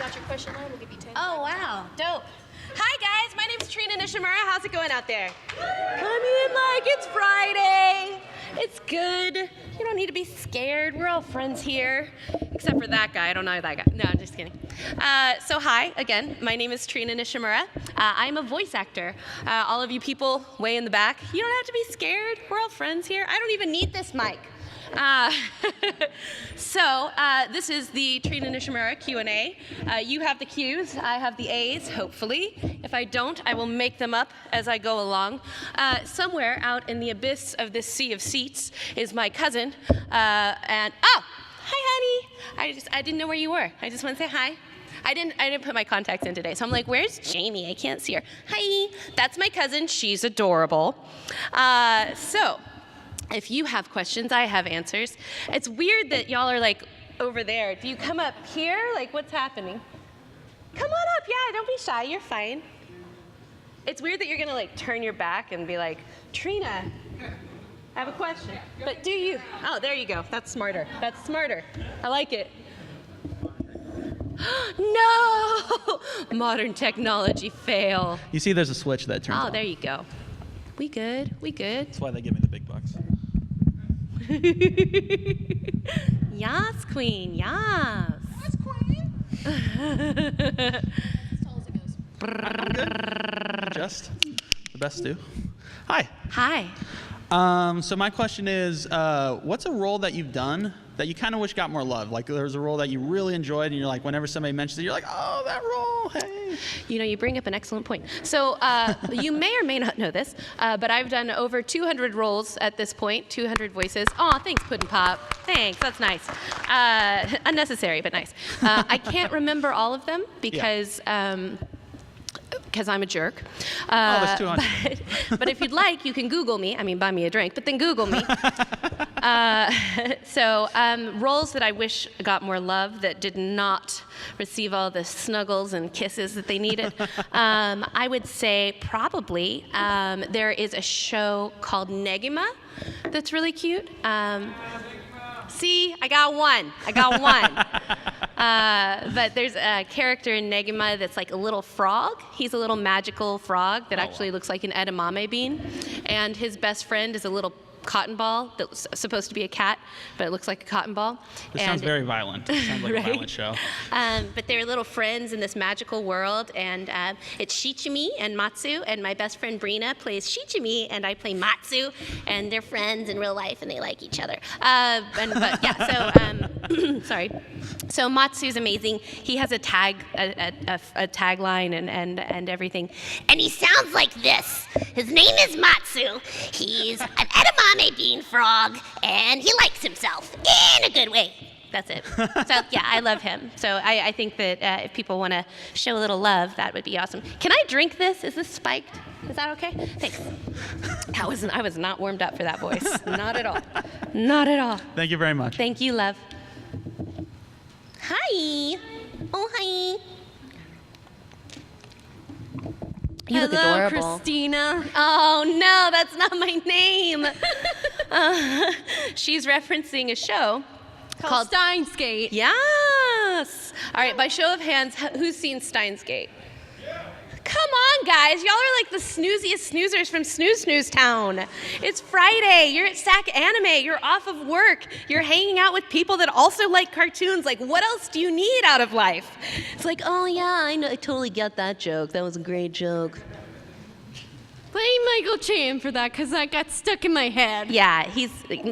out your question line, we'll give you 10. Oh, wow. Dope. Hi, guys. My name's Trina Nishimura. How's it going out there? I mean, like, it's Friday. It's good. You don't need to be scared. We're all friends here. Except for that guy. I don't know that guy. No, I'm just kidding. So hi, again. My name is Trina Nishimura. I'm a voice actor. All of you people way in the back, you don't have to be scared. We're all friends here. I don't even need this mic. This is the Trina Nishimura Q&A. You have the Q's, I have the A's, hopefully. If I don't, I will make them up as I go along. Somewhere out in the abyss of this sea of seats is my cousin, hi honey! I didn't know where you were. I just want to say hi. I didn't put my contacts in today, so I'm like, where's Jamie? I can't see her. Hi, that's my cousin. She's adorable. If you have questions, I have answers. It's weird that y'all are like over there. Do you come up here? Like, what's happening? Come on up, yeah, don't be shy, you're fine. It's weird that you're gonna like turn your back and be like, Trina, I have a question. But do you? Oh, there you go, that's smarter. That's smarter, I like it. No! Modern technology fail. You see there's a switch that turns on. Oh, there you go. We good, we good. That's why they give me the big bucks. Yas, queen, yas. Yes, queen. As tall as it goes. I'm good. Just the best do. Hi. Hi. So my question is, what's a role that you've done that you kind of wish got more love? Like there's a role that you really enjoyed and you're like, whenever somebody mentions it, you're like, oh, that role, hey. You know, you bring up an excellent point. So you may or may not know this, but I've done over 200 roles at this point, 200 voices. Aw, thanks, Puddin' Pop. Thanks, that's nice. Unnecessary, but nice. I can't remember all of them because I'm a jerk. That's 200. But if you'd like, you can Google me. I mean, buy me a drink, but then Google me. Roles that I wish got more love that did not receive all the snuggles and kisses that they needed. I would say probably there is a show called Negima that's really cute. See, I got one. But there's a character in Negima that's like a little frog. He's a little magical frog that actually looks like an edamame bean. And his best friend is a little cotton ball that's supposed to be a cat, but it looks like a cotton ball. This sounds very violent. It sounds like right? a violent show. But they're little friends in this magical world, and it's Shichimi and Matsu, and my best friend Brina plays Shichimi, and I play Matsu, and they're friends in real life, and they like each other. Sorry. So Matsu's amazing. He has a tagline and everything, and he sounds like this. His name is Matsu. He's an edamame bean frog, and he likes himself in a good way. That's it. So yeah, I love him. So I think that if people want to show a little love, that would be awesome. Can I drink this? Is this spiked? Is that okay? Thanks. I was not warmed up for that voice. Not at all. Not at all. Thank you very much. Thank you, love. Hi. Oh, hi. You look Hello, adorable. Christina. Oh, no, that's not my name. She's referencing a show Called Steins Gate. Yes. All right, by show of hands, who's seen Steins Gate? Come on, guys. Y'all are like the snooziest snoozers from Snooze Town. It's Friday. You're at SacAnime. You're off of work. You're hanging out with people that also like cartoons. Like, what else do you need out of life? It's like, oh, yeah, I know. I totally get that joke. That was a great joke. Blame Michael Chan for that, because that got stuck in my head. Yeah,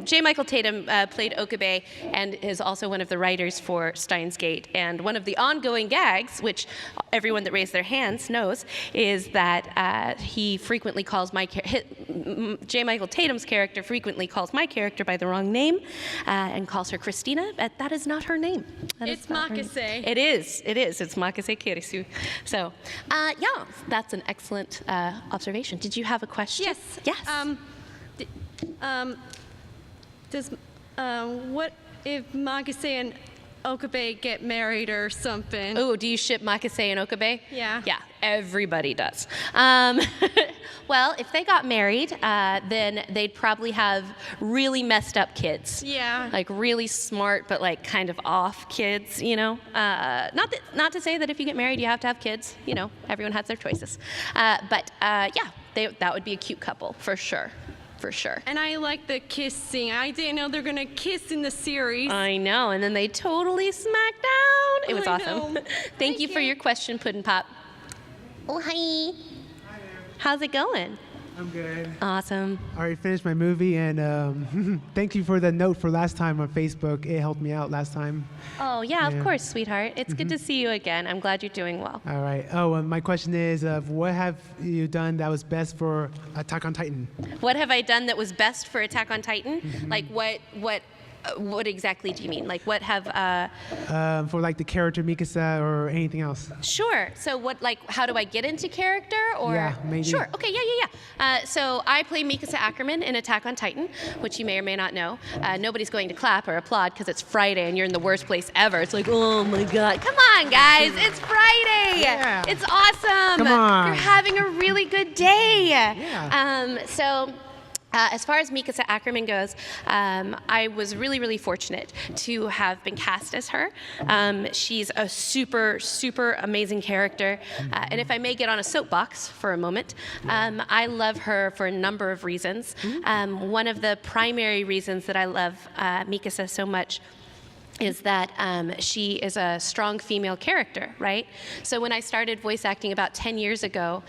J. Michael Tatum played Okabe and is also one of the writers for Steins Gate. And one of the ongoing gags, which everyone that raised their hands knows, is that he frequently calls J. Michael Tatum's character frequently calls my character by the wrong name and calls her Christina, but that is not her name. It's Makase. It is. It's Makase Kirisu. So, yeah, that's an excellent observation. Did you have a question? Yes. Yes. What if Makase and Okabe get married or something? Oh, do you ship Makase and Okabe? Yeah. Yeah. everybody does. Well, if they got married, then they'd probably have really messed up kids. Yeah. Like really smart, but like kind of off kids, you know? Not to say that if you get married, you have to have kids. You know, everyone has their choices. But yeah, that would be a cute couple, for sure. For sure. And I like the kissing. I didn't know they're gonna kiss in the series. I know, and then they totally smacked down. It was I awesome. know. Thank you for your question, Puddin' Pop. Oh, hi. How's it going? I'm good. Awesome. I already finished my movie, and thank you for the note for last time on Facebook. It helped me out last time. Oh, yeah, of Yeah. course, sweetheart. It's good to see you again. I'm glad you're doing well. All right. Oh, and my question is, what have you done that was best for Attack on Titan? What have I done that was best for Attack on Titan? Like what exactly do you mean? Like what have For like the character Mikasa or anything else? Sure. So how do I get into character or Yeah, maybe. Sure. Okay, yeah. So I play Mikasa Ackerman in Attack on Titan, which you may or may not know. Nobody's going to clap or applaud because it's Friday and you're in the worst place ever. It's like, oh my God. Come on, guys. It's Friday. Yeah. It's awesome. Come on. You're having a really good day. Yeah. As far as Mikasa Ackerman goes, I was really, really fortunate to have been cast as her. She's a super, super amazing character. And if I may get on a soapbox for a moment, I love her for a number of reasons. One of the primary reasons that I love Mikasa so much is that she is a strong female character, right? So when I started voice acting about 10 years ago,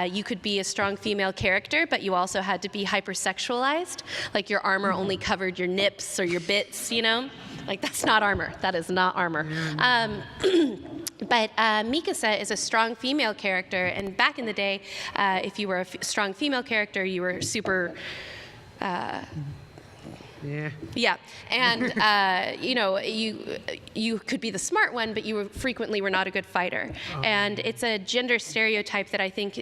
you could be a strong female character, but you also had to be hypersexualized. Like your armor only covered your nips or your bits, you know? Like that's not armor. That is not armor. But Mikasa is a strong female character, and back in the day, if you were a strong female character, you were super... Yeah, and you know, you could be the smart one, but you frequently were not a good fighter. And it's a gender stereotype that I think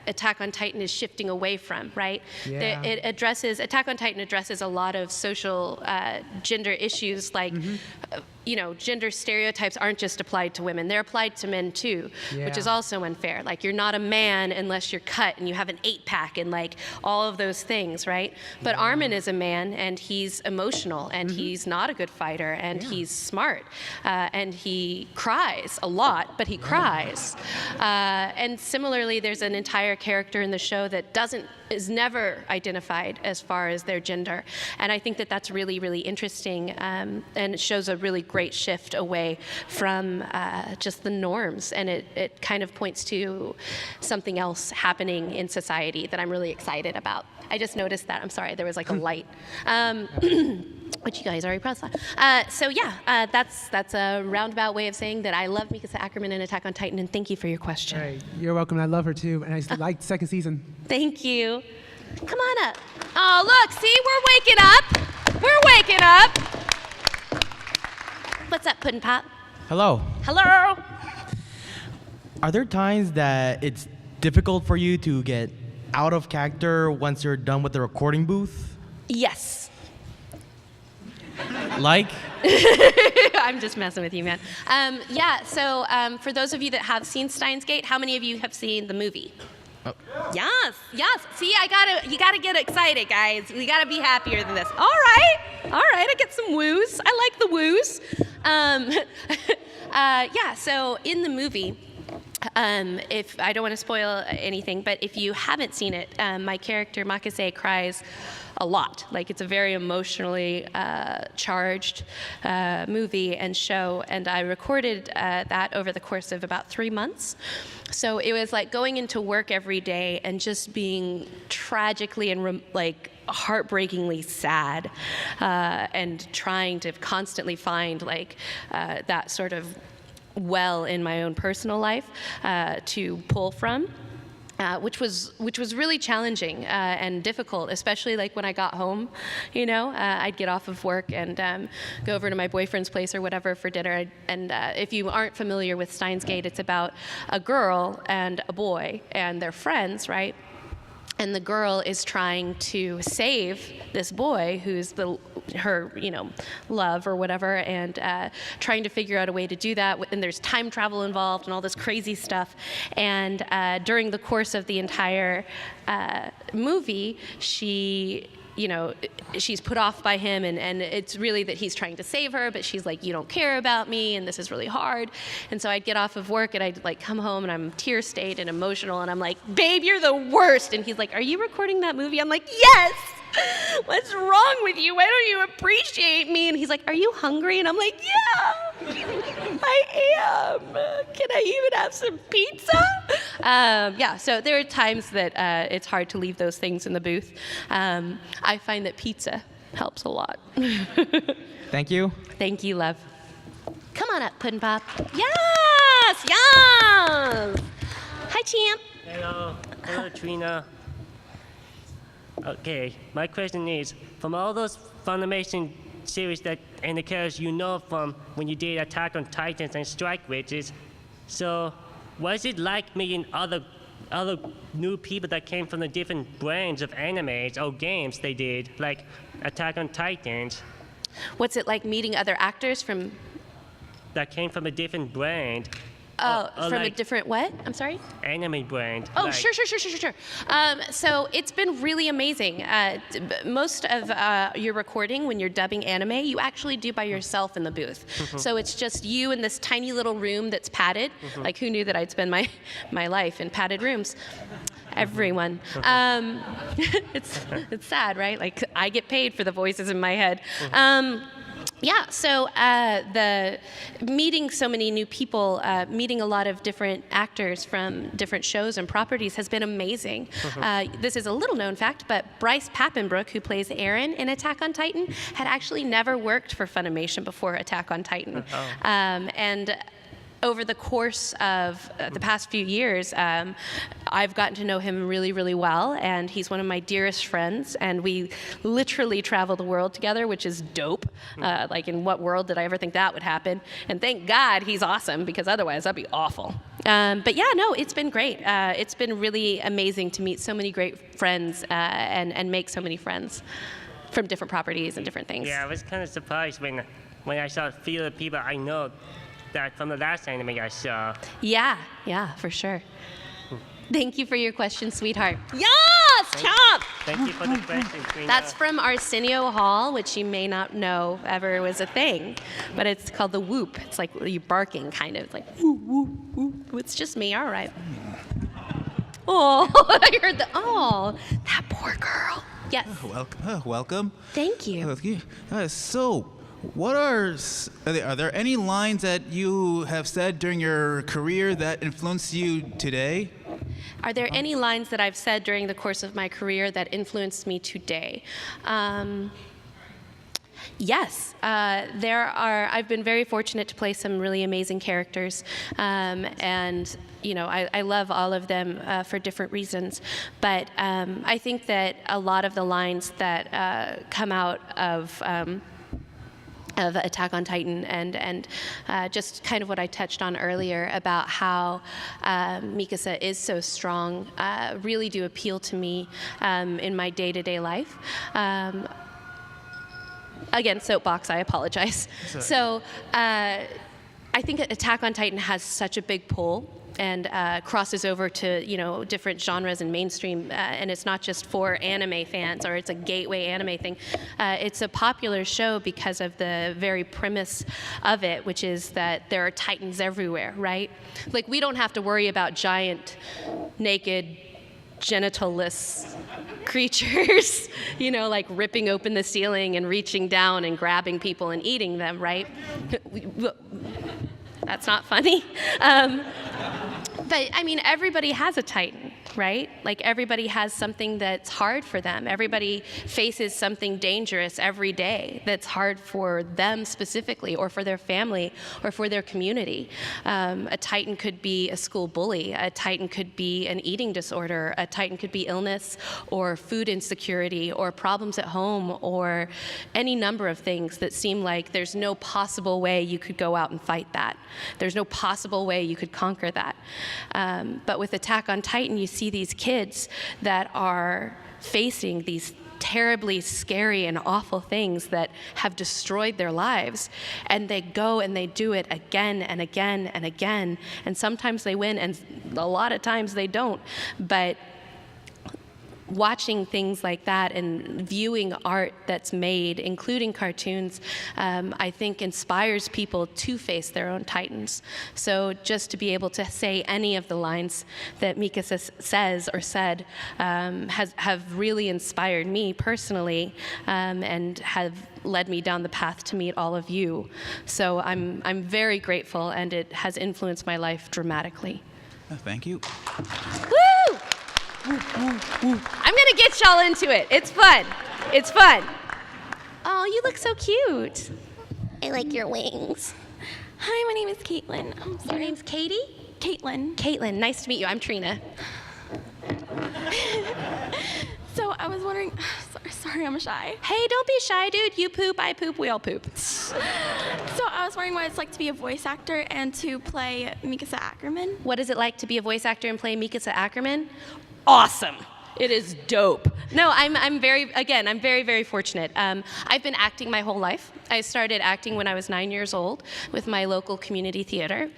Attack on Titan is shifting away from. Right? Yeah. Attack on Titan addresses a lot of social gender issues like. You know, gender stereotypes aren't just applied to women, they're applied to men too, which is also unfair. Like, you're not a man unless you're cut and you have an 8-pack and like all of those things, right? But Armin is a man and he's emotional and he's not a good fighter and he's smart and he cries a lot, but he cries. And similarly, there's an entire character in the show that is never identified as far as their gender. And I think that that's really, really interesting and it shows a really great shift away from just the norms. And it kind of points to something else happening in society that I'm really excited about. I just noticed that. I'm sorry, there was like a light. Which you guys already pressed on. So yeah, that's a roundabout way of saying that I love Mikasa Ackerman in Attack on Titan, and thank you for your question. All right. You're welcome. I love her too, and I like the second season. Thank you. Come on up. Oh, look, see, we're waking up. We're waking up. What's up, Puddin' Pop? Hello. Hello. Are there times that it's difficult for you to get out of character once you're done with the recording booth? Yes. Like? I'm just messing with you, man. Yeah, so for those of you that have seen Steins Gate, how many of you have seen the movie? Oh. Yes. See, you gotta get excited, guys. We gotta be happier than this. All right, I get some woos. I like the woos. Yeah, so in the movie, if I don't want to spoil anything, but if you haven't seen it, my character Makase cries a lot. Like, it's a very emotionally charged movie and show, and I recorded that over the course of about 3 months. So it was like going into work every day and just being tragically and heartbreakingly sad, and trying to constantly find that sort of well in my own personal life to pull from. Which was really challenging and difficult, especially like when I got home. You know, I'd get off of work and go over to my boyfriend's place or whatever for dinner. And if you aren't familiar with Steins Gate, it's about a girl and a boy and their friends, right? and the girl is trying to save this boy who's her love or whatever, and trying to figure out a way to do that. And there's time travel involved and all this crazy stuff. And during the course of the entire movie, she's put off by him, and it's really that he's trying to save her, but she's like, you don't care about me, and this is really hard. And so I'd get off of work, and I'd like come home, and I'm tear-stained and emotional, and I'm like, babe, you're the worst. And he's like, are you recording that movie? I'm like, yes! What's wrong with you? Why don't you appreciate me? And he's like, are you hungry? And I'm like, yeah, I am. Can I even have some pizza? So there are times that it's hard to leave those things in the booth. I find that pizza helps a lot. Thank you. Thank you, love. Come on up, Puddin' Pop. Yes, yes. Hi, champ. Hello, Trina. Okay, my question is, from all those Funimation series and the characters you know from when you did Attack on Titans and Strike Witches, so what is it like meeting other new people that came from the different brands of animes or games they did, like Attack on Titans? What's it like meeting other actors that came from a different brand? From like a different what? I'm sorry? Anime brand. Oh, sure. So it's been really amazing. Most of your recording, when you're dubbing anime, you actually do by yourself in the booth. So it's just you in this tiny little room that's padded. Like, who knew that I'd spend my life in padded rooms? Everyone. It's sad, right? Like, I get paid for the voices in my head. So the meeting so many new people, meeting a lot of different actors from different shows and properties has been amazing. This is a little known fact, but Bryce Papenbrook, who plays Eren in Attack on Titan, had actually never worked for Funimation before Attack on Titan. And over the course of the past few years, I've gotten to know him really, really well, and he's one of my dearest friends, and we literally travel the world together, which is dope. Like, in what world did I ever think that would happen? And thank God he's awesome, because otherwise that'd be awful. But yeah, no, it's been great. It's been really amazing to meet so many great friends and make so many friends from different properties and different things. Yeah, I was kind of surprised when I saw a few of the people I know that from the last anime I saw. Yeah, for sure. Thank you for your question, sweetheart. Yes, Chomp! Thank you for the question, Trina. That's from Arsenio Hall, which you may not know ever was a thing, but it's called the whoop. It's like you barking, kind of. It's like whoop, whoop, whoop. It's just me, all right. Oh, I heard that poor girl. Yes. Welcome. Thank you. So, are there any lines that you have said during your career that influenced you today? Are there any lines that I've said during the course of my career that influenced me today? Yes, there are. I've been very fortunate to play some really amazing characters, and I love all of them for different reasons. But I think that a lot of the lines that come out of Attack on Titan and just kind of what I touched on earlier about how Mikasa is so strong really do appeal to me in my day-to-day life. Again, soapbox, I apologize. So I think Attack on Titan has such a big pull and crosses over to different genres and mainstream, and it's not just for anime fans or it's a gateway anime thing. It's a popular show because of the very premise of it, which is that there are titans everywhere, right? Like, we don't have to worry about giant, naked, genitalless creatures, like ripping open the ceiling and reaching down and grabbing people and eating them, right? That's not funny. But I mean, everybody has a titan, right? Like, everybody has something that's hard for them. Everybody faces something dangerous every day that's hard for them specifically, or for their family, or for their community. A titan could be a school bully. A titan could be an eating disorder. A titan could be illness, or food insecurity, or problems at home, or any number of things that seem like there's no possible way you could go out and fight that. There's no possible way you could conquer that. But with Attack on Titan, you see see these kids that are facing these terribly scary and awful things that have destroyed their lives, and they go and they do it again and again and again, and sometimes they win and a lot of times they don't. But watching things like that and viewing art that's made, including cartoons, I think inspires people to face their own titans. So just to be able to say any of the lines that Mikasa says or said have really inspired me personally, and have led me down the path to meet all of you. So I'm very grateful, and it has influenced my life dramatically. Thank you. Woo! I'm gonna get y'all into it. It's fun. It's fun. Oh, you look so cute. I like your wings. Hi, my name is Caitlin. Your name's Katie? Caitlin. Caitlin, nice to meet you. I'm Trina. So I was wondering, sorry, I'm shy. Hey, don't be shy, dude. You poop, I poop, we all poop. So I was wondering what it's like to be a voice actor and to play Mikasa Ackerman. What is it like to be a voice actor and play Mikasa Ackerman? Awesome. It is dope. No, I'm very, very fortunate. I've been acting my whole life. I started acting when I was 9 years old with my local community theater.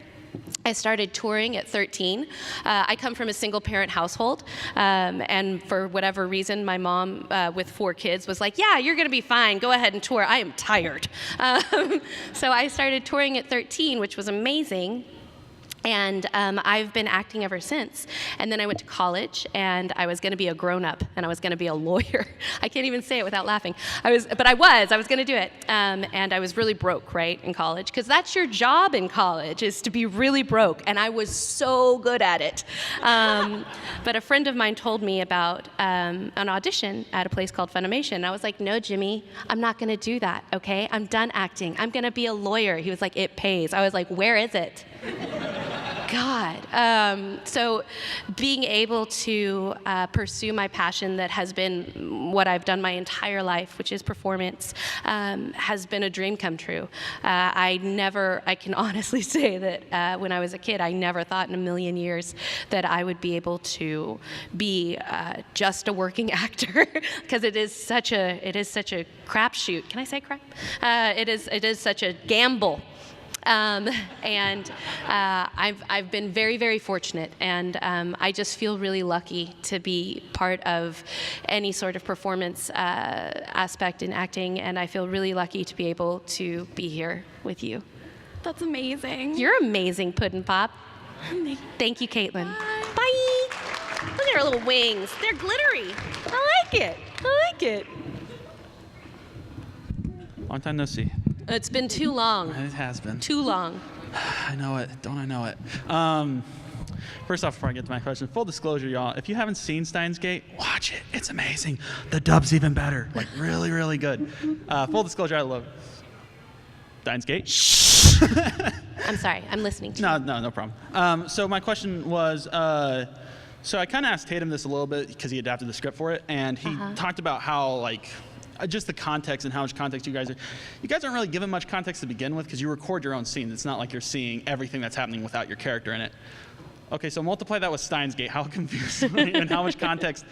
I started touring at 13. I come from a single-parent household, and for whatever reason, my mom, with 4 kids, was like, yeah, you're going to be fine. Go ahead and tour. I am tired. So I started touring at 13, which was amazing. And I've been acting ever since. And then I went to college, and I was going to be a grown-up, and I was going to be a lawyer. I can't even say it without laughing. I was going to do it. And I was really broke, right, in college, because that's your job in college, is to be really broke. And I was so good at it. But a friend of mine told me about an audition at a place called Funimation. And I was like, no, Jimmy, I'm not going to do that, okay? I'm done acting. I'm going to be a lawyer. He was like, it pays. I was like, where is it? God. So being able to pursue my passion that has been what I've done my entire life, which is performance, has been a dream come true. I can honestly say that when I was a kid, I never thought in a million years that I would be able to be just a working actor, because it is such a crapshoot. Can I say crap? It is such a gamble. And I've been very, very fortunate, and I just feel really lucky to be part of any sort of performance aspect in acting, and I feel really lucky to be able to be here with you. That's amazing. You're amazing, Puddin' Pop. Thank you, Caitlin. Bye. Look at her little wings. They're glittery. I like it. Long time no see. It's been too long. It has been. Too long. I know it. Don't I know it? First off, before I get to my question, full disclosure, y'all, if you haven't seen Steins Gate, watch it. It's amazing. The dub's even better. Like, really, really good. Full disclosure, I love Steins Gate. Shh. I'm sorry. I'm listening to you. No problem. So my question was, so I kind of asked Tatum this a little bit because he adapted the script for it, and he talked about how, like, just the context and how much context you guys aren't really given much context to begin with, because you record your own scenes. It's not like you're seeing everything that's happening without your character in it. Okay, so multiply that with Steins Gate. How confused were you, and how much context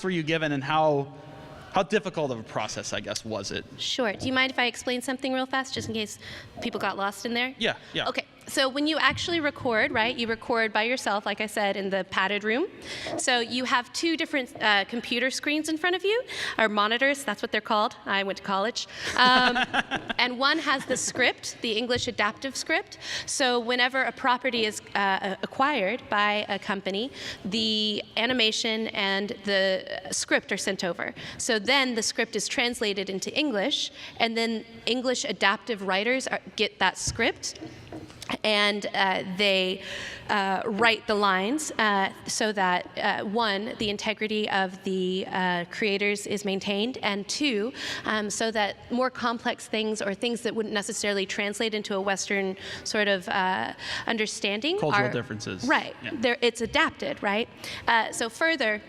were you given, and how difficult of a process, I guess, was it? Sure. Do you mind if I explain something real fast, just in case people got lost in there? Yeah. Okay. So when you actually record, right, you record by yourself, like I said, in the padded room. So you have 2 different computer screens in front of you, or monitors, that's what they're called. I went to college. And one has the script, the English adaptive script. So whenever a property is acquired by a company, the animation and the script are sent over. So then the script is translated into English, and then English adaptive writers get that script, and they write the lines so that, 1, the integrity of the creators is maintained, and 2, so that more complex things, or things that wouldn't necessarily translate into a Western sort of understanding, cultural differences. Right. Yeah. It's adapted, right? So further,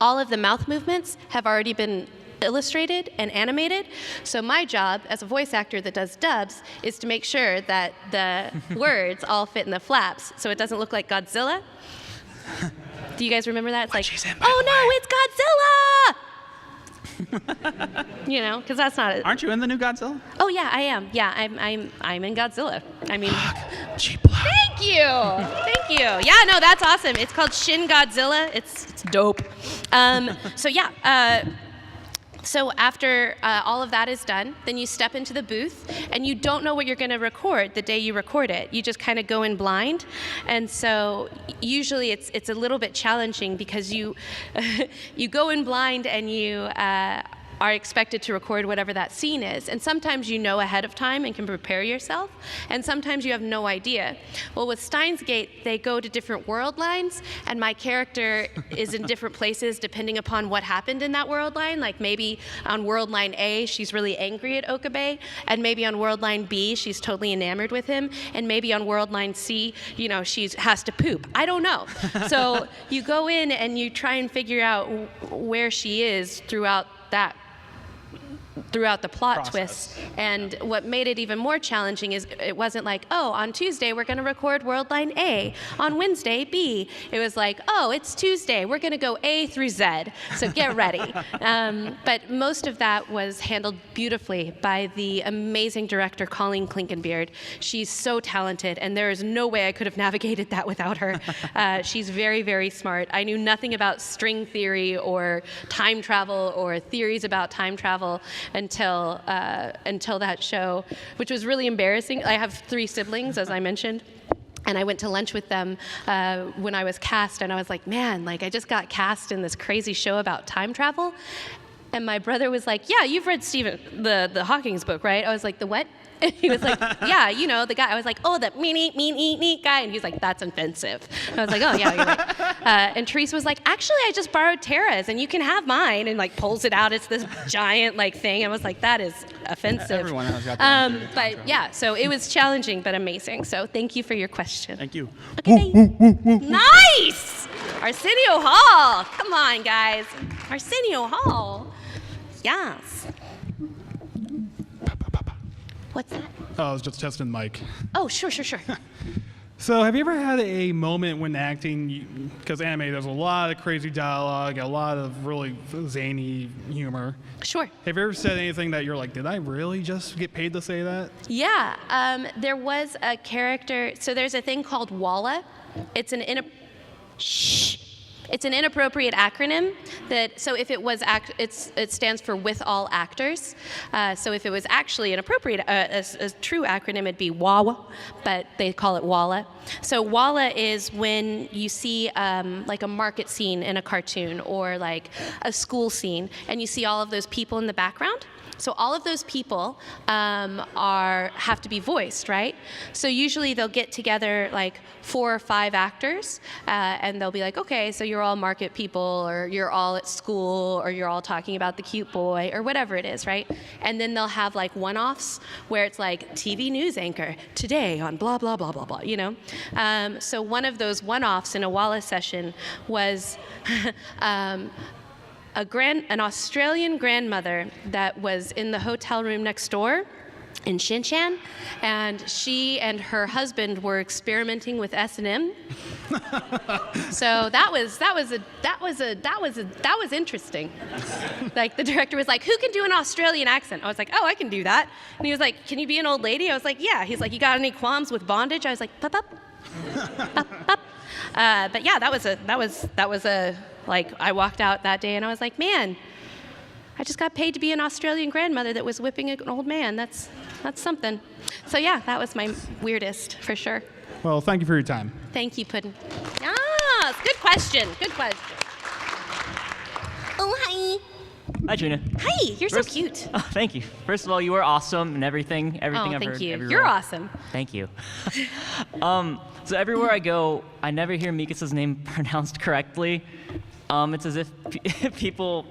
all of the mouth movements have already been illustrated and animated. So my job as a voice actor that does dubs is to make sure that the words all fit in the flaps, so it doesn't look like Godzilla. Do you guys remember that? It's like, she's in, oh no, it's Godzilla! You know, because that's not it. Aren't you in the new Godzilla? Oh yeah, I am. Yeah, I'm in Godzilla. I mean, Cheap plug. thank you. Yeah, no, that's awesome. It's called Shin Godzilla. It's dope. So yeah. So after all of that is done, then you step into the booth, and you don't know what you're going to record the day you record it. You just kind of go in blind, and so usually it's a little bit challenging because you you go in blind and you are expected to record whatever that scene is. And sometimes you know ahead of time and can prepare yourself, and sometimes you have no idea. Well, with Steins Gate, they go to different world lines, and my character is in different places depending upon what happened in that world line. Like maybe on world line A, she's really angry at Okabe, and maybe on world line B, she's totally enamored with him, and maybe on world line C, you know, she has to poop. I don't know. So you go in and you try and figure out where she is throughout the plot twists. And what made it even more challenging is it wasn't like, oh, on Tuesday we're going to record world line A, on Wednesday B. It was like, oh, it's Tuesday, we're going to go A through Z, so get ready. But most of that was handled beautifully by the amazing director Colleen Klinkenbeard. She's so talented, and there is no way I could have navigated that without her. She's very, very smart. I knew nothing about string theory or time travel or theories about time travel until that show, which was really embarrassing. I have 3 siblings, as I mentioned. And I went to lunch with them when I was cast, and I was like, man, like I just got cast in this crazy show about time travel. And my brother was like, yeah, you've read Stephen, the Hawking's book, right? I was like, the what? And he was like, yeah, you know, the guy. I was like, oh, the mean guy. And he's like, that's offensive. I was like, oh, yeah, you're right. And Teresa was like, actually, I just borrowed Tara's, and you can have mine, and like pulls it out. It's this giant like thing. I was like, that is offensive. Everyone has got that. But yeah, so it was challenging, but amazing. So thank you for your question. Thank you. Okay, nice! Arsenio Hall. Come on, guys. Arsenio Hall. Yes. What's that? Oh, I was just testing the mic. Oh, sure. So have you ever had a moment when acting, because anime, there's a lot of crazy dialogue, a lot of really zany humor. Sure. Have you ever said anything that you're like, did I really just get paid to say that? Yeah, there was a character, so there's a thing called WALA. It's an inappropriate acronym so if it was it stands for with all actors. So if it was actually an appropriate, a true acronym, it'd be WAWA, but they call it WALA. So WALA is when you see like a market scene in a cartoon or like a school scene, and you see all of those people in the background. So all of those people have to be voiced, right? So usually they'll get together like 4 or 5 actors, and they'll be like, okay, so you're all market people, or you're all at school, or you're all talking about the cute boy, or whatever it is, right? And then they'll have like one-offs where it's like TV news anchor today on blah, blah, blah, blah, blah, you know? So one of those one-offs in a Wallace session was an Australian grandmother that was in the hotel room next door in Shinchan, and she and her husband were experimenting with S&M. So that was interesting. Like the director was like, "Who can do an Australian accent?" I was like, "Oh, I can do that." And he was like, "Can you be an old lady?" I was like, "Yeah." He's like, "You got any qualms with bondage?" I was like, "Pop, pop, pop, pop." But yeah, that was a like, I walked out that day and I was like, man, I just got paid to be an Australian grandmother that was whipping an old man. That's something. So yeah, that was my weirdest for sure. Well, thank you for your time. Thank you, Puddin'. Yes, good question. Oh, hi. Hi, Trina. Hi, you're so cute. Oh, thank you. First of all, you are awesome and everything I've thank heard. you. Everywhere. You're awesome. Thank you. So everywhere I go, I never hear Mikasa's name pronounced correctly. It's as if people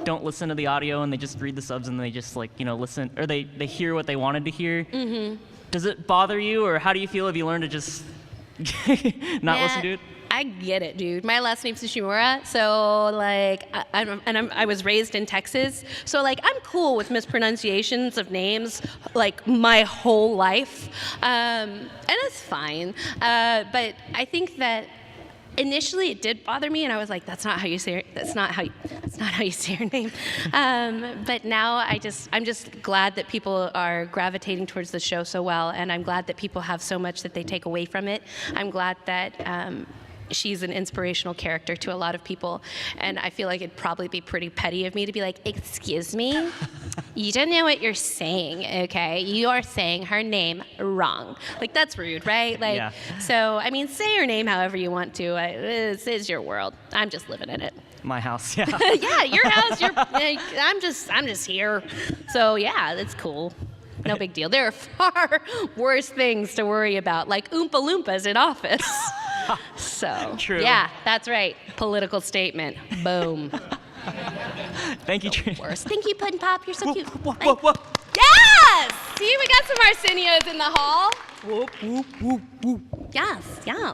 don't listen to the audio and they just read the subs and they just listen, or they hear what they wanted to hear. Mm-hmm. Does it bother you, or how do you feel if you learn to just not listen to it? I get it, dude. My last name's Nishimura, so like, I was raised in Texas, so like, I'm cool with mispronunciations of names like my whole life, and it's fine. But I think that initially it did bother me, and I was like, that's not how you say her name. But now I'm just glad that people are gravitating towards the show so well, and I'm glad that people have so much that they take away from it. I'm glad that she's an inspirational character to a lot of people, and I feel like it'd probably be pretty petty of me to be like, excuse me, you don't know what you're saying, okay? You are saying her name wrong. Like, that's rude, right? Like, yeah. So, I mean, say her name however you want to. This is your world. I'm just living in it. My house, yeah. Yeah, your house. I'm just here. So yeah, that's cool. No big deal. There are far worse things to worry about, like Oompa Loompas in office. So, true. Yeah, that's right. Political statement. Boom. Thank you, Trina. Thank you, Puddin' Pop. You're so cute. Whoa. Yes! See, we got some Arsenios in the hall. Whoop, whoop, whoop, whoop. Yes. Yeah.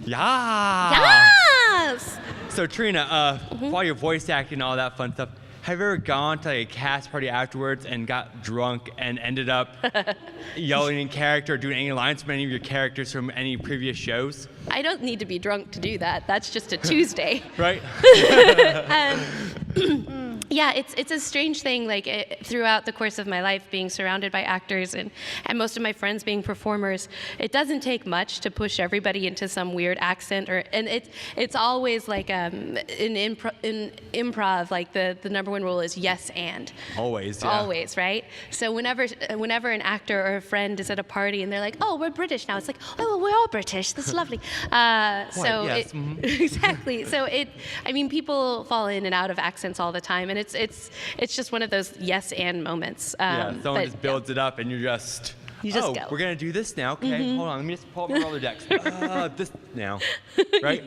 Yes! So Trina, while you're voice acting and all that fun stuff, have you ever gone to like a cast party afterwards and got drunk and ended up yelling in character or doing any lines from any of your characters from any previous shows? I don't need to be drunk to do that. That's just a Tuesday. Right. Yeah, it's a strange thing, like throughout the course of my life, being surrounded by actors and most of my friends being performers, it doesn't take much to push everybody into some weird accent, and it's always like in improv, like the number one rule is yes and. Always, yeah. Always, right? So whenever an actor or a friend is at a party and they're like, oh, we're British now, it's like, oh, well, we're all British, that's lovely. Yes. Exactly. So people fall in and out of accents all the time, and it's just one of those yes and moments. Someone just builds it up, and you just go. We're gonna do this now. Okay, hold on. Let me just pull up my Rolodex. This now, right?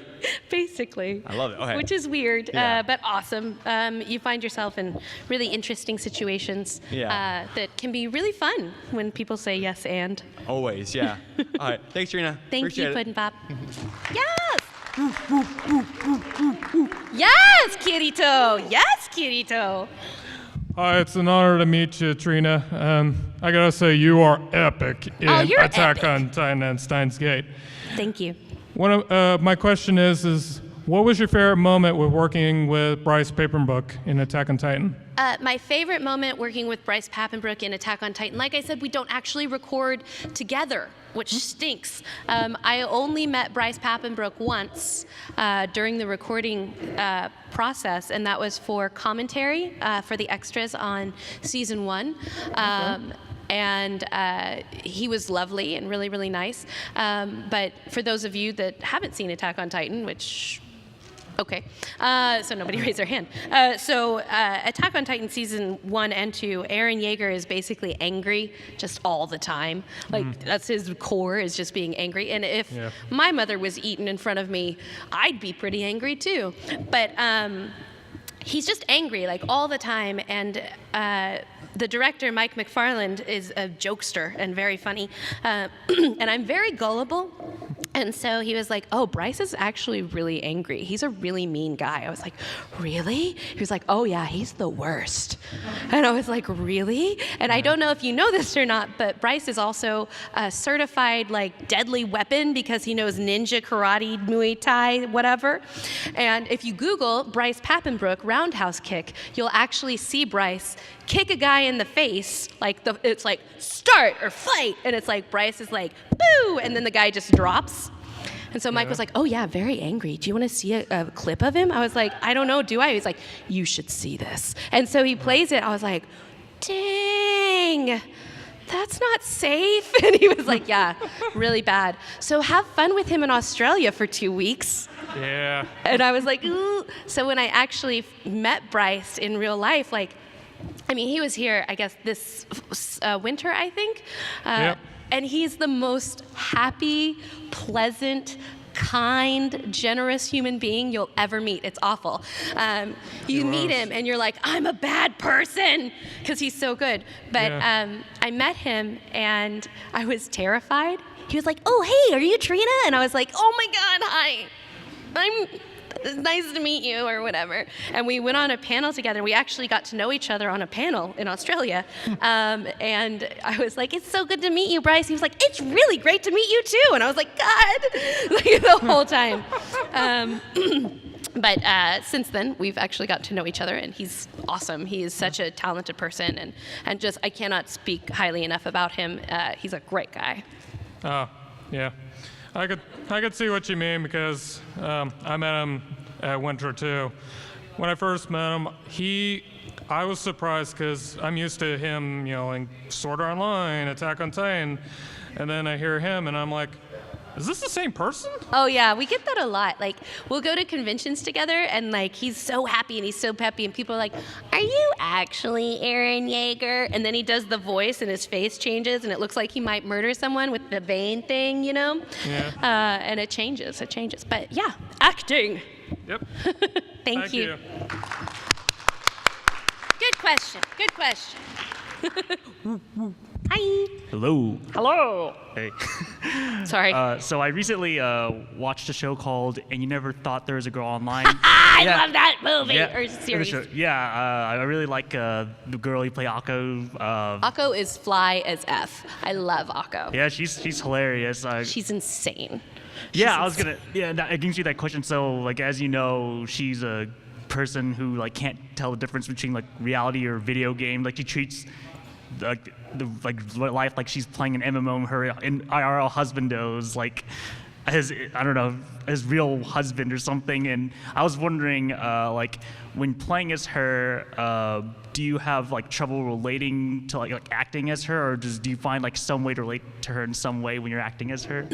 Basically. I love it. Okay. Which is weird, but awesome. You find yourself in really interesting situations that can be really fun when people say yes and. Always, yeah. All right. Thanks, Trina. Thank you, Puddin' Pop. Yes! Yes, Kirito! Yes, Kirito! Hi, it's an honor to meet you, Trina. I gotta say, you are epic in Attack on Titan and Steins Gate. Thank you. One of my question is what was your favorite moment with working with Bryce Papenbrook in Attack on Titan? My favorite moment working with Bryce Papenbrook in Attack on Titan, like I said, we don't actually record together, which stinks. I only met Bryce Papenbrook once during the recording process, and that was for commentary for the extras on season 1. And he was lovely and really, really nice. But for those of you that haven't seen Attack on Titan, which... Okay, so nobody raised their hand. So Attack on Titan season 1 and 2, Eren Yeager is basically angry just all the time. Like that's his core, is just being angry. And if my mother was eaten in front of me, I'd be pretty angry too. But he's just angry like all the time. And the director, Mike McFarland, is a jokester and very funny. And I'm very gullible. And so he was like, oh, Bryce is actually really angry. He's a really mean guy. I was like, really? He was like, oh, yeah, he's the worst. And I was like, really? And I don't know if you know this or not, but Bryce is also a certified, like, deadly weapon because he knows ninja, karate, Muay Thai, whatever. And if you Google Bryce Papenbrook roundhouse kick, you'll actually see Bryce kick a guy in the face, like it's like start or fight, and it's like Bryce is like boo, and then the guy just drops. And so Mike was like, oh yeah, very angry. Do you want to see a clip of him? I was like, I don't know, do I? He's like, you should see this. And so he plays it. I was like, dang, that's not safe. And he was like, yeah, really bad. So have fun with him in Australia for 2 weeks. Yeah. And I was like, ooh. So when I actually met Bryce in real life, like, I mean, he was here, I guess, this winter, I think. Yep. And he's the most happy, pleasant, kind, generous human being you'll ever meet. It's awful. You meet him and you're like, I'm a bad person, because he's so good. But I met him and I was terrified. He was like, oh, hey, are you Trina? And I was like, oh my God, hi. it's nice to meet you, or whatever. And we went on a panel together. We actually got to know each other on a panel in Australia. And I was like, it's so good to meet you, Bryce. He was like, it's really great to meet you too. And I was like, God, like the whole time. But since then, we've actually got to know each other, and he's awesome. He is such a talented person, and just I cannot speak highly enough about him. He's a great guy. Oh, yeah. I could see what you mean, because I met him at Winter too. When I first met him, I was surprised because I'm used to him, in Sword Art Online, Attack on Titan, and then I hear him, and I'm like, is this the same person? Oh yeah, we get that a lot. Like, we'll go to conventions together, and like he's so happy and he's so peppy, and people are like, "Are you actually Eren Yeager?" And then he does the voice, and his face changes, and it looks like he might murder someone with the vein thing, Yeah. And it changes. But yeah, acting. Yep. Thank you. Good question. Hi. Hello. Hello. Hey. Sorry. So I recently watched a show called "And You Never Thought There Was a Girl Online." I love that movie or series. I really like the girl you play, Akko. Akko is fly as F. I love Akko. Yeah, she's hilarious. She's insane. That gives you that question. So, like, as you know, she's a person who like can't tell the difference between like reality or video game. Like, she treats life like she's playing an MMO. Her IRL husband knows like his real husband or something. And I was wondering, like, when playing as her, do you have like trouble relating to like acting as her, or do you find like some way to relate to her in some way when you're acting as her?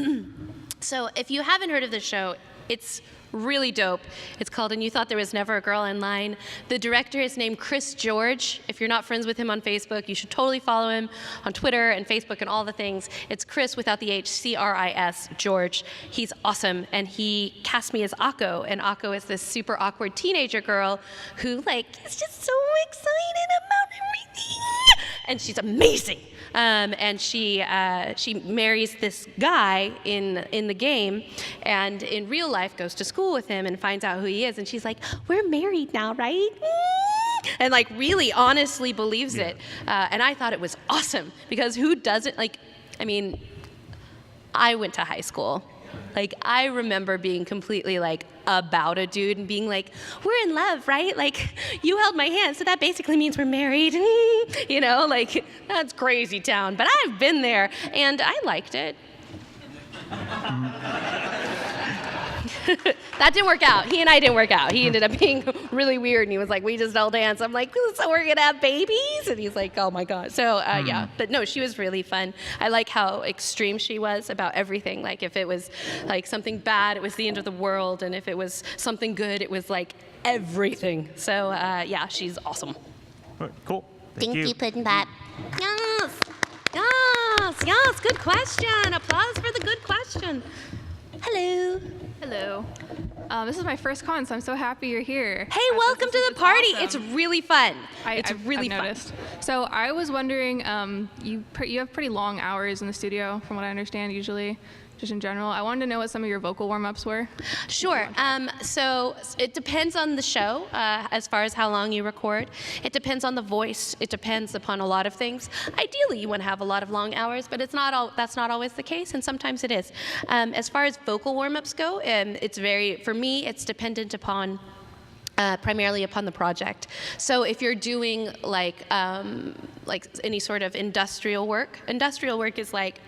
So if you haven't heard of the show, it's really dope. It's called And You Thought There Was Never a Girl Online. The director is named Chris George. If you're not friends with him on Facebook, you should totally follow him on Twitter and Facebook and all the things. It's Chris without the H, C-R-I-S, George. He's awesome, and he cast me as Akko, and Akko is this super awkward teenager girl who like is just so excited about everything, and she's amazing. And she marries this guy in the game, and in real life goes to school with him and finds out who he is. And she's like, "We're married now, right?" And like really honestly believes it. And I thought it was awesome, because who doesn't like? I mean, I went to high school. Like, I remember being completely like about a dude and being like, "We're in love, right? Like, you held my hand, so that basically means we're married." Like, that's crazy town. But I've been there, and I liked it. That didn't work out. He and I didn't work out. He ended up being really weird, and he was like, "We just don't dance." I'm like, "So we're gonna have babies?" And he's like, "Oh my God." So yeah, but no, she was really fun. I like how extreme she was about everything. Like, if it was like something bad, it was the end of the world, and if it was something good, it was like everything. So yeah, she's awesome. Cool. Thank you, Puddin' Bat. Yes, good question. Applause for the good question. Hello. Hello. This is my first con, so I'm so happy you're here. Hey, welcome to the party. Awesome. It's really fun. I've noticed. So I was wondering, you have pretty long hours in the studio, from what I understand, usually, just in general. I wanted to know what some of your vocal warm-ups were. Sure. So it depends on the show, as far as how long you record. It depends on the voice. It depends upon a lot of things. Ideally, you want to have a lot of long hours, but that's not always the case, and sometimes it is. As far as vocal warm-ups go, for me, it's dependent upon primarily upon the project. So if you're doing like any sort of industrial work is like,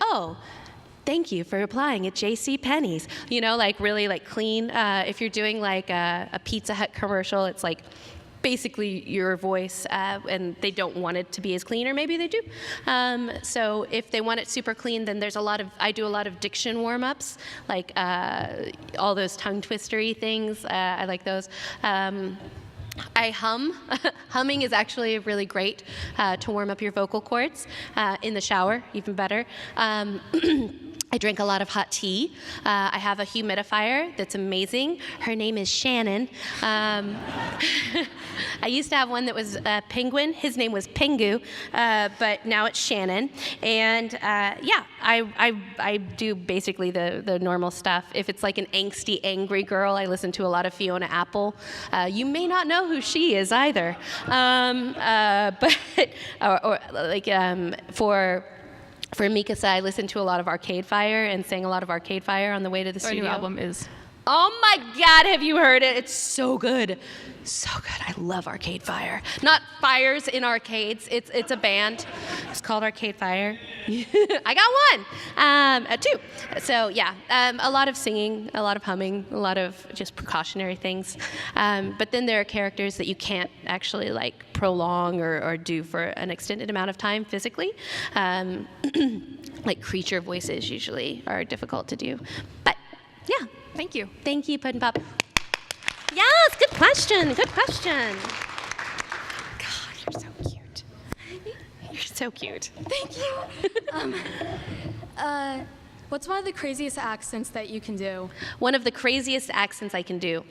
oh, thank you for applying at JCPenney's. Like really like clean. If you're doing like a Pizza Hut commercial, it's like basically your voice, and they don't want it to be as clean, or maybe they do. So if they want it super clean, then I do a lot of diction warm-ups, like all those tongue twistery things. I like those. I hum. Humming is actually really great to warm up your vocal cords. In the shower, even better. I drink a lot of hot tea. I have a humidifier that's amazing. Her name is Shannon. I used to have one that was a penguin. His name was Pengu, but now it's Shannon. And yeah, I do basically the normal stuff. If it's like an angsty, angry girl, I listen to a lot of Fiona Apple. You may not know who she is either. But for Mikasa, I listened to a lot of Arcade Fire and sang a lot of Arcade Fire on the way to the studio. Our new album is. Oh my God, have you heard it? It's so good. So good. I love Arcade Fire. Not fires in arcades. It's a band. It's called Arcade Fire. I got one. Two. So yeah, a lot of singing, a lot of humming, a lot of just precautionary things. But then there are characters that you can't actually like prolong or do for an extended amount of time physically. Like creature voices usually are difficult to do. But yeah. Thank you. Thank you, Puddin' Pop. Yes, good question. Good question. God, you're so cute. You're so cute. Thank you. What's one of the craziest accents that you can do? One of the craziest accents I can do.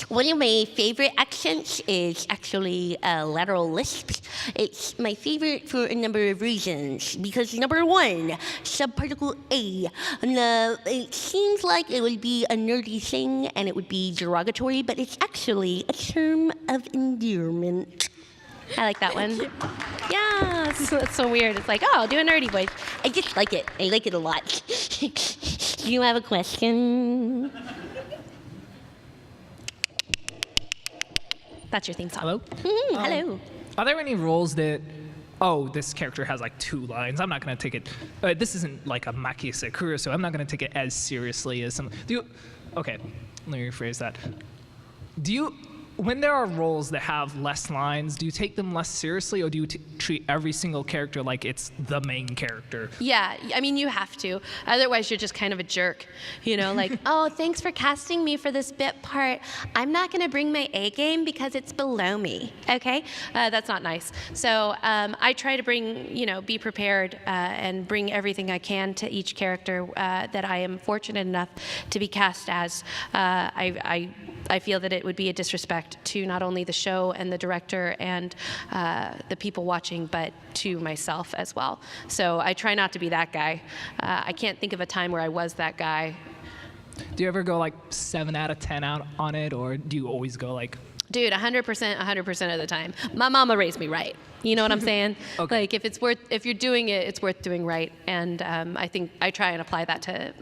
One of my favorite accents is actually lateral lisp. It's my favorite for a number of reasons. Because number one, subparticle A. It seems like it would be a nerdy thing and it would be derogatory, but it's actually a term of endearment. I like that one. Yes, it's so weird. It's like, oh, I'll do a nerdy voice. I just like it. I like it a lot. Do you have a question? That's your theme song. Hello? Hello. Are there any roles that, oh, this character has like 2 lines, I'm not going to take it, this isn't like a Maki Sakura, so I'm not going to take it as seriously as some, okay, let me rephrase that. When there are roles that have less lines, do you take them less seriously, or do you treat every single character like it's the main character? Yeah, I mean, you have to. Otherwise, you're just kind of a jerk. You know, like, oh, thanks for casting me for this bit part. I'm not going to bring my A game because it's below me, okay? That's not nice. So I try to be prepared and bring everything I can to each character that I am fortunate enough to be cast as. I feel that it would be a disrespect to not only the show and the director and the people watching, but to myself as well. So I try not to be that guy. I can't think of a time where I was that guy. Do you ever go like 7 out of 10 out on it, or do you always go like... Dude, 100% of the time. My mama raised me right. You know what I'm saying? Okay. Like if you're doing it, it's worth doing right. And I think I try and apply that to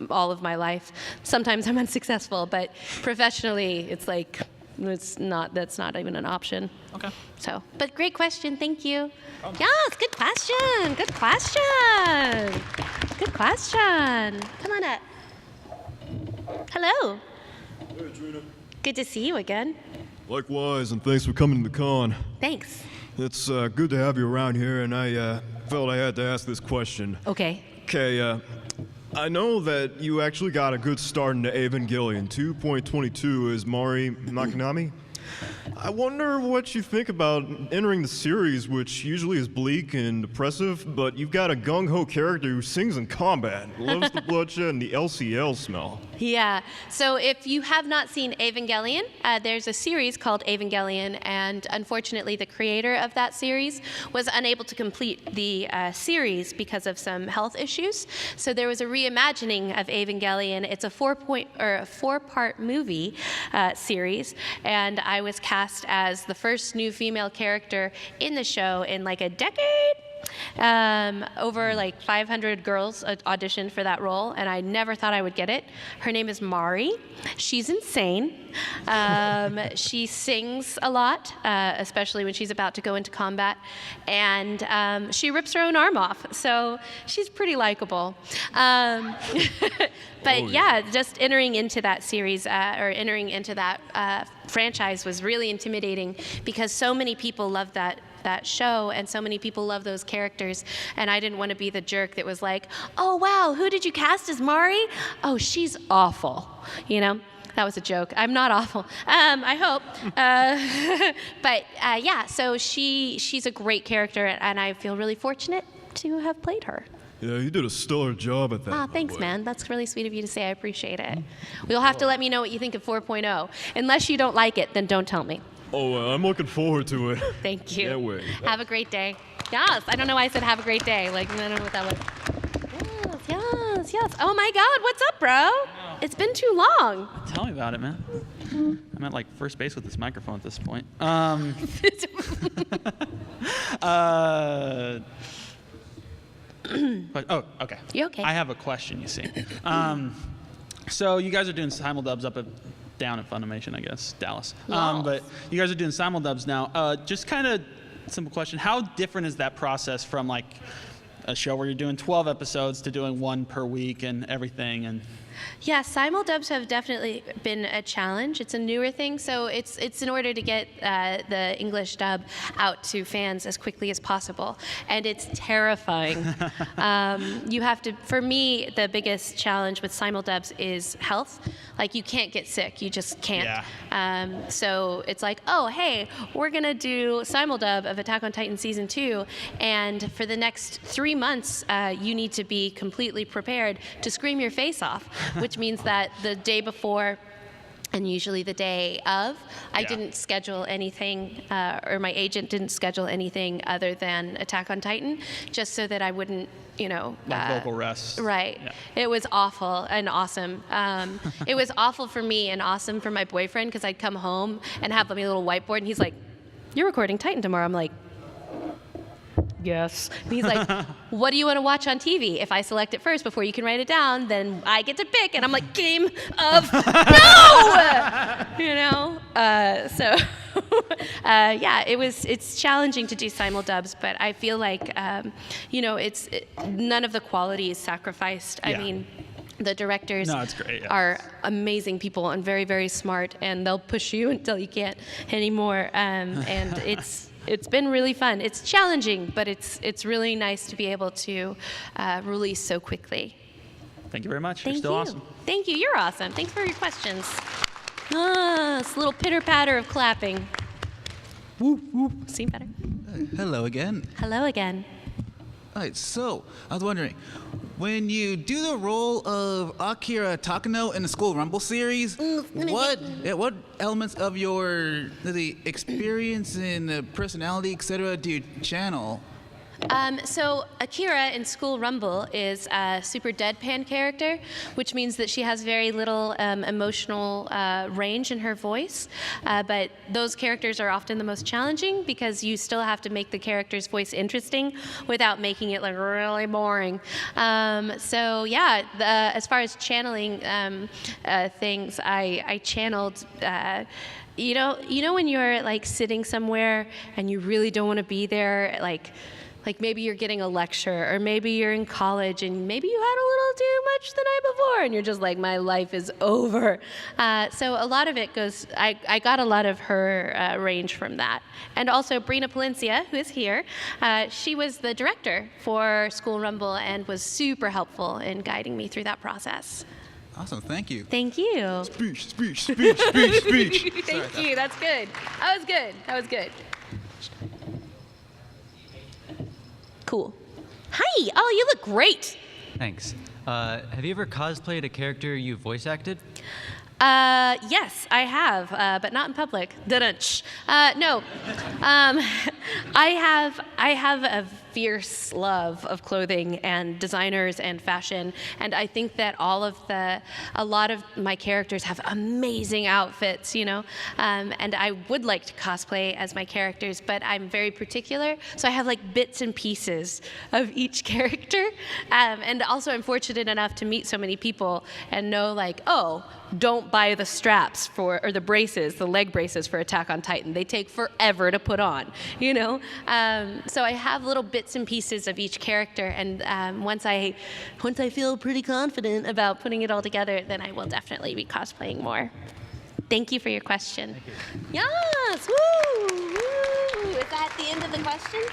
all of my life. Sometimes I'm unsuccessful, but professionally, it's like, that's not even an option. Okay. So, but great question, thank you. Yes, good question, good question. Good question. Come on up. Hello. Hey, Trina. Good to see you again. Likewise, and thanks for coming to the con. Thanks. It's good to have you around here, and I felt I had to ask this question. Okay. Okay, I know that you actually got a good start into Evangelion. 2.22 is Mari Makinami. I wonder what you think about entering the series, which usually is bleak and depressive, but you've got a gung-ho character who sings in combat, loves the bloodshed and the LCL smell. Yeah, so if you have not seen Evangelion, there's a series called Evangelion, and unfortunately the creator of that series was unable to complete the series because of some health issues. So there was a reimagining of Evangelion. It's a 4-part movie series, and I was cast as the first new female character in the show in like a decade. Over like 500 girls auditioned for that role, and I never thought I would get it. Her name is Mari. She's insane. She sings a lot, especially when she's about to go into combat, and she rips her own arm off, so she's pretty likable. But yeah, just entering into that series, or entering into that franchise was really intimidating because so many people love that show, and so many people love those characters, and I didn't want to be the jerk that was like, oh wow, who did you cast as Mari? Oh, she's awful, you know? That was a joke. I'm not awful. I hope. But yeah, so she's a great character, and I feel really fortunate to have played her. Yeah, you did a stellar job at that. Ah, thanks, man. That's really sweet of you to say. I appreciate it. You'll have to let me know what you think of 4.0. Unless you don't like it, then don't tell me. Oh, I'm looking forward to it. Thank you. Can't wait. Have a great day. Yes, I don't know why I said have a great day. Like, I don't know what that was. Yes. Oh my God, what's up, bro? It's been too long. Tell me about it, man. I'm at like first base with this microphone at this point. Okay. You okay? I have a question, you see. So you guys are doing simuldubs down in Funimation, I guess, Dallas. But you guys are doing simuldubs now. Just kind of simple question. How different is that process from like a show where you're doing 12 episodes to doing one per week and everything? And Yeah, simuldubs have definitely been a challenge. It's a newer thing, so it's in order to get the English dub out to fans as quickly as possible, and it's terrifying. You have to. For me, the biggest challenge with simuldubs is health. Like, you can't get sick. You just can't. Yeah. So it's like, oh, hey, we're gonna do simuldub of Attack on Titan season 2, and for the next 3 months, you need to be completely prepared to scream your face off. Which means that the day before and usually the day of, I didn't schedule anything, or my agent didn't schedule anything other than Attack on Titan, just so that I wouldn't, vocal rest. Right. Yeah. It was awful and awesome. It was awful for me and awesome for my boyfriend, because I'd come home and have my little whiteboard, and he's like, "You're recording Titan tomorrow." I'm like, yes. And he's like, "What do you want to watch on TV? If I select it first before you can write it down, then I get to pick." And I'm like, "Game of no!" It's challenging to do simuldubs, but I feel like, none of the quality is sacrificed. I mean, the directors No, it's great, yeah. are amazing people and very, very smart, and they'll push you until you can't anymore. And it's been really fun. It's challenging, but it's really nice to be able to release so quickly. Thank you very much. Thank You're still you. awesome. Thank you. You're awesome. Thanks for your questions. This little pitter patter of clapping. Whoop, whoop. See better? Hello again. Hello again. All right, so I was wondering, when you do the role of Akira Takano in the School Rumble series, what elements of the experience and the personality, etc., do you channel? So Akira in School Rumble is a super deadpan character, which means that she has very little emotional range in her voice. But those characters are often the most challenging, because you still have to make the character's voice interesting without making it like really boring. As far as channeling things, I channeled. You know when you're like sitting somewhere and you really don't want to be there, like maybe you're getting a lecture, or maybe you're in college and maybe you had a little too much the night before and you're just like, my life is over. So a lot of it goes, I got a lot of her range from that. And also Brina Palencia, who is here, she was the director for School Rumble and was super helpful in guiding me through that process. Awesome, thank you. Thank you. Speech. Thank you, that's good. That was good. Cool. Hi, oh, you look great. Thanks. Have you ever cosplayed a character you voice acted? Yes, I have, but not in public. No. I have a fierce love of clothing and designers and fashion, and I think that a lot of my characters have amazing outfits, and I would like to cosplay as my characters, but I'm very particular, so I have like bits and pieces of each character, and also I'm fortunate enough to meet so many people and know like, oh, don't buy the straps or the braces, the leg braces for Attack on Titan. They take forever to put on, So I have little bits and pieces of each character, and once I feel pretty confident about putting it all together, then I will definitely be cosplaying more. Thank you for your question. Thank you. Yes, woo, woo. Is that the end of the questions?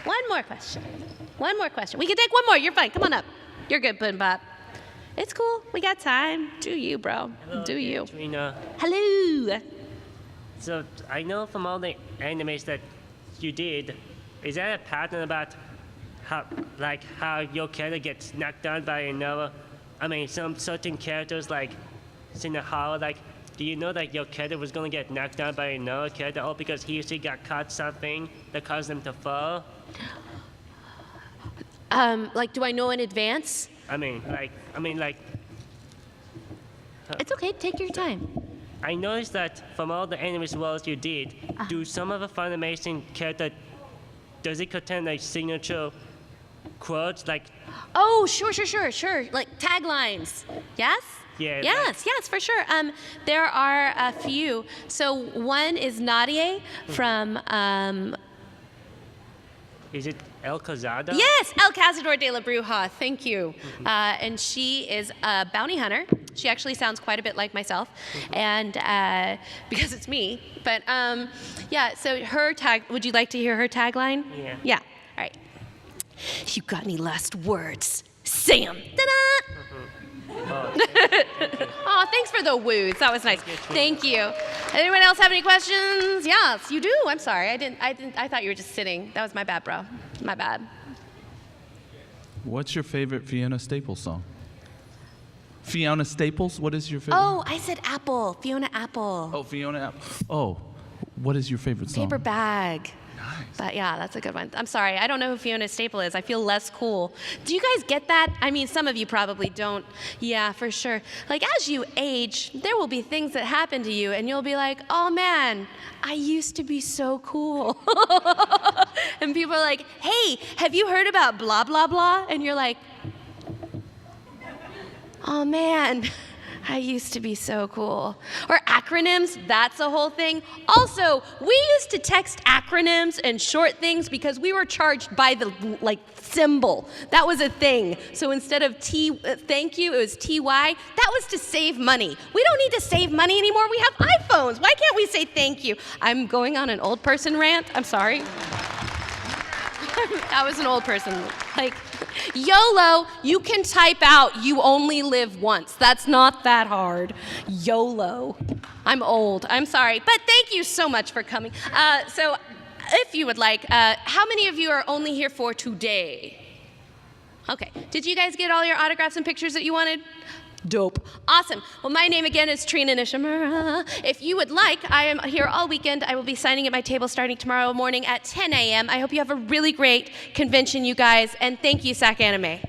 One more question. We can take one more. You're fine. Come on up. You're good, Puddin' Pop. It's cool. We got time. Do you, bro. Hello, Do you. Trina. Hello. So I know from all the animes that you did, is that a pattern about how your character gets knocked down by another. I mean, some certain characters like Sinahara, like, do you know that your character was going to get knocked down by another character, all because he or she got caught something that caused them to fall? Like, do I know in advance? I mean, It's okay. Take your time. I noticed that from all the anime roles you did, do some of the Funimation character, does it contain like signature quotes like? Oh, sure. Like taglines. Yes? Yeah. Yes, for sure. There are a few. So one is Nadia from. Is it El Cazador? Yes, El Cazador de la Bruja. Thank you. And she is a bounty hunter. She actually sounds quite a bit like myself, and because it's me. But yeah. So her tag. Would you like to hear her tagline? Yeah. Yeah. All right. You got any last words, Sam? Ta-da! Oh, thanks for the woos. That was nice. Thank you. Anyone else have any questions? Yes, you do. I'm sorry. I thought you were just sitting. That was my bad, bro. My bad. What's your favorite Fiona Staples song? Fiona Staples? What is your favorite? Oh, I said Apple. Fiona Apple. Oh, Fiona Apple. Oh, what is your favorite song? Paper Bag. Nice. But yeah, that's a good one. I'm sorry. I don't know who Fiona Staple is. I feel less cool. Do you guys get that? I mean, some of you probably don't. Yeah, for sure. Like, as you age, there will be things that happen to you, and you'll be like, oh man, I used to be so cool. And people are like, hey, have you heard about blah, blah, blah? And you're like, oh man, I used to be so cool. Or acronyms, that's a whole thing. Also, we used to text acronyms and short things because we were charged by the symbol. That was a thing. So instead of thank you, it was TY. That was to save money. We don't need to save money anymore. We have iPhones. Why can't we say thank you? I'm going on an old person rant. I'm sorry. That was an old person. Like, YOLO, you can type out, you only live once. That's not that hard. YOLO. I'm old. I'm sorry. But thank you so much for coming. So if you would like, how many of you are only here for today? Okay. Did you guys get all your autographs and pictures that you wanted? Dope. Awesome. Well, my name again is Trina Nishimura. If you would like, I am here all weekend. I will be signing at my table starting tomorrow morning at 10 a.m. I hope you have a really great convention, you guys, and thank you, SacAnime.